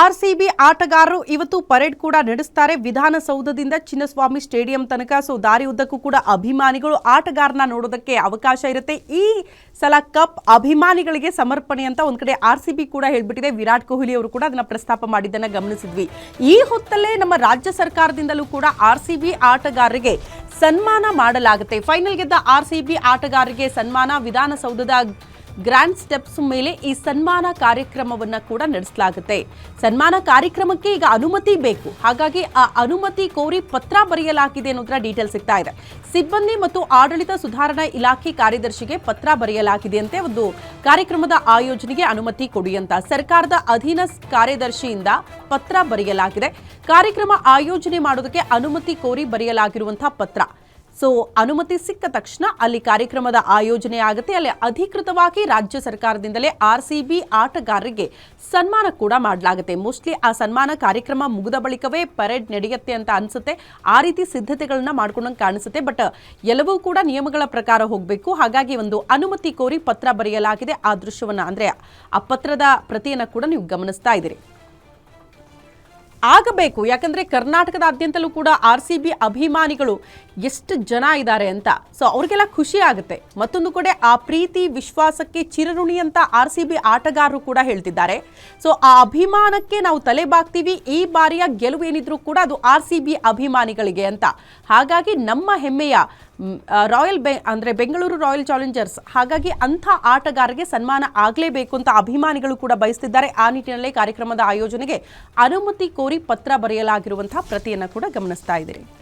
RCB ಆಟಗಾರರು ಇವತ್ತು parade ಕೂಡ ನಡೆಸ್ತಾರೆ ವಿಧಾನಸೌಧದಿಂದ ಚಿನ್ನಸ್ವಾಮಿ ಸ್ಟೇಡಿಯಂ ತನಕ. ಸೊ ದಾರಿ ಉದ್ದಕ್ಕೂ ಕೂಡ ಅಭಿಮಾನಿಗಳು ಆಟಗಾರನ ನೋಡೋದಕ್ಕೆ ಅವಕಾಶ ಇರುತ್ತೆ. ಈ ಸಲ ಕಪ್ ಅಭಿಮಾನಿಗಳಿಗೆ ಸಮರ್ಪಣೆ ಅಂತ ಒಂದ್ ಕಡೆ ಆರ್ಸಿಬಿ ಕೂಡ ಹೇಳ್ಬಿಟ್ಟಿದೆ. ವಿರಾಟ್ ಕೊಹ್ಲಿ ಅವರು ಕೂಡ ಅದನ್ನ ಪ್ರಸ್ತಾಪ ಮಾಡಿದ್ದನ್ನ ಗಮನಿಸಿದ್ವಿ. ಈ ಹೊತ್ತಲ್ಲೇ ನಮ್ಮ ರಾಜ್ಯ ಸರ್ಕಾರದಿಂದಲೂ ಕೂಡ ಆರ್ಸಿಬಿ ಆಟಗಾರರಿಗೆ ಸನ್ಮಾನ ಮಾಡಲಾಗುತ್ತೆ. ಫೈನಲ್ ಗೆದ್ದ ಆರ್ಸಿಬಿ ಆಟಗಾರರಿಗೆ ಸನ್ಮಾನ ವಿಧಾನಸೌಧದ ಗ್ರ್ಯಾಂಡ್ ಸ್ಟೆಪ್ಸ್ ಮೇಲೆ ಈ ಸನ್ಮಾನ ಕಾರ್ಯಕ್ರಮವನ್ನ ಕೂಡ ನಡೆಸಲಾಗುತ್ತೆ. ಸನ್ಮಾನ ಕಾರ್ಯಕ್ರಮಕ್ಕೆ ಈಗ ಅನುಮತಿ ಬೇಕು. ಹಾಗಾಗಿ ಆ ಅನುಮತಿ ಕೋರಿ ಪತ್ರ ಬರೆಯಲಾಗಿದೆ ಅನ್ನೋದರ ಡೀಟೇಲ್ ಸಿಗ್ತಾ ಇದೆ. ಸಿಬ್ಬಂದಿ ಮತ್ತು ಆಡಳಿತ ಸುಧಾರಣಾ ಇಲಾಖೆ ಕಾರ್ಯದರ್ಶಿಗೆ ಪತ್ರ ಬರೆಯಲಾಗಿದೆ ಅಂತೆ. ಒಂದು ಕಾರ್ಯಕ್ರಮದ ಆಯೋಜನೆಗೆ ಅನುಮತಿ ಕೊಡಿ ಅಂತ ಸರ್ಕಾರದ ಅಧೀನ ಕಾರ್ಯದರ್ಶಿಯಿಂದ ಪತ್ರ ಬರೆಯಲಾಗಿದೆ. ಕಾರ್ಯಕ್ರಮ ಆಯೋಜನೆ ಮಾಡೋದಕ್ಕೆ ಅನುಮತಿ ಕೋರಿ ಬರೆಯಲಾಗಿರುವಂತಹ ಪತ್ರ. ಸೊ ಅನುಮತಿ ಸಿಕ್ಕ ತಕ್ಷಣ ಅಲ್ಲಿ ಕಾರ್ಯಕ್ರಮದ ಆಯೋಜನೆ ಆಗುತ್ತೆ. ಅಲ್ಲಿ ಅಧಿಕೃತವಾಗಿ ರಾಜ್ಯ ಸರ್ಕಾರದಿಂದಲೇ ಆರ್ಸಿಬಿ ಆಟಗಾರರಿಗೆ ಸನ್ಮಾನ ಕೂಡ ಮಾಡಲಾಗುತ್ತೆ. ಮೋಸ್ಟ್ಲಿ ಆ ಸನ್ಮಾನ ಕಾರ್ಯಕ್ರಮ ಮುಗಿದ ಬಳಿಕವೇ ಪರೇಡ್ ನಡೆಯುತ್ತೆ ಅಂತ ಅನ್ಸುತ್ತೆ. ಆ ರೀತಿ ಸಿದ್ಧತೆಗಳನ್ನ ಮಾಡ್ಕೊಂಡಂಗೆ ಕಾಣಿಸುತ್ತೆ. ಬಟ್ ಎಲ್ಲವೂ ಕೂಡ ನಿಯಮಗಳ ಪ್ರಕಾರ ಹೋಗಬೇಕು. ಹಾಗಾಗಿ ಒಂದು ಅನುಮತಿ ಕೋರಿ ಪತ್ರ ಬರೆಯಲಾಗಿದೆ. ಆ ದೃಶ್ಯವನ್ನ ಅಂದ್ರೆ ಆ ಪತ್ರದ ಪ್ರತಿಯನ್ನ ಕೂಡ ನೀವು ಗಮನಿಸ್ತಾ ಇದ್ದೀರಿ. ಆಗಬೇಕು, ಯಾಕಂದ್ರೆ ಕರ್ನಾಟಕದಾದ್ಯಂತಲೂ ಕೂಡ ಆರ್ಸಿಬಿ ಅಭಿಮಾನಿಗಳು ಎಷ್ಟು ಜನ ಇದ್ದಾರೆ ಅಂತ. ಸೊ ಅವ್ರಿಗೆಲ್ಲ ಖುಷಿ ಆಗುತ್ತೆ. ಮತ್ತೊಂದು ಕಡೆ ಆ ಪ್ರೀತಿ ವಿಶ್ವಾಸಕ್ಕೆ ಚಿರಋಣಿ ಅಂತ ಆರ್ಸಿಬಿ ಆಟಗಾರರು ಕೂಡ ಹೇಳ್ತಿದ್ದಾರೆ. ಸೊ ಆ ಅಭಿಮಾನಕ್ಕೆ ನಾವು ತಲೆ ಬಾಗ್ತೀವಿ. ಈ ಬಾರಿಯ ಗೆಲುವು ಏನಿದ್ರು ಕೂಡ ಅದು ಆರ್ಸಿಬಿ ಅಭಿಮಾನಿಗಳಿಗೆ ಅಂತ. ಹಾಗಾಗಿ ನಮ್ಮ ಹೆಮ್ಮೆಯ ಅಂದ್ರೆ ಬೆಂಗಳೂರು ರಾಯಲ್ ಚಾಲೆಂಜರ್ಸ್, ಹಾಗಾಗಿ ಅಂಥ ಆಟಗಾರರಿಗೆ ಸನ್ಮಾನ ಆಗಲೇಬೇಕು ಅಂತ ಅಭಿಮಾನಿಗಳು ಕೂಡ ಬಯಸ್ತಿದ್ದಾರೆ. ಆ ನಿಟ್ಟಿನಲ್ಲೇ ಕಾರ್ಯಕ್ರಮದ ಆಯೋಜನೆಗೆ ಅನುಮತಿ ಕೋರಿ ಪತ್ರ ಬರೆಯಲಾಗಿರುವಂತಹ ಪ್ರತಿಯನ್ನ ಕೂಡ ಗಮನಿಸ್ತಾ ಇದ್ದೀರಿ.